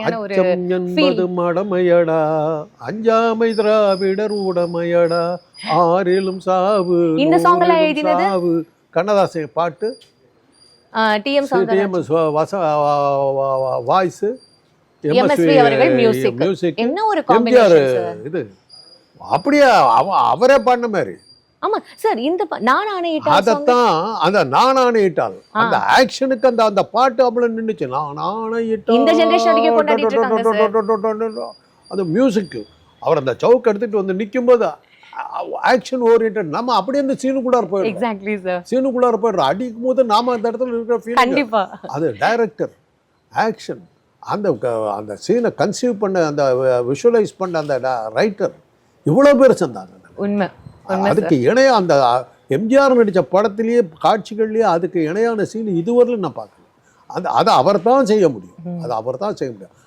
அச்சம் என்பது மடமையடா, அஞ்சாமை திராவிடர் உடமையடா, ஆறிலும் சாவு இந்த சாங் எல்லாம் நூறிலும் எழுதினது சாவு. கண்ணதாசன் பாட்டு, டிஎம் டிஎம்எஸ் வாய்ஸ், எம்எஸ்வி அவர்கள் மியூசிக். மியூசிக், என்ன ஒரு எம்ஜிஆர் காம்பினேஷன். இது அப்படியே அவரே பாடின மாதிரி. ஆமா சார், இந்த நான் ஆணையிட்டால் song அதத்தான் அந்த நான் ஆணையிட்டால் அந்த ஆக்ஷனுக்கு அந்த அந்த பாட்டு அவ்வளவு நின்னுச்சு. நான் ஆணையிட்டால் இந்த generation வரைக்கும் கொண்டாடிட்டு இருக்காங்க அந்த மியூசிக் அவர் அந்த சவுக்கு எடுத்துட்டு வந்து நிக்கும்போது ஆக்ஷன் ஓரியன்ட். நம்ம அப்படியே அந்த சீனுக்குள்ளார போயிடுறோம். Exactly sir. சீனுக்குள்ளார போயிடுறோம். அடிக்கும் போது நாம அந்த இடத்துல இருக்கிற ஃபீல். கண்டிப்பா. அது டைரக்டர் ஆக்ஷன், அந்த அந்த சீனை கன்சீவ் பண்ண, அந்த விஷுவலைஸ் பண்ண அந்த ரைட்டர், இவ்வளவு பேர் சேர்ந்தாங்க. உண்மை. அதுக்கு இணையா அந்த எம்ஜிஆர் நடித்த படத்திலேயே காட்சிகள்லேயே அதுக்கு இணையான சீன் இதுவரையிலும் நான் பார்க்கல. அதை அவர் தான் செய்ய முடியும். அதை அவர் தான் செய்ய முடியும்.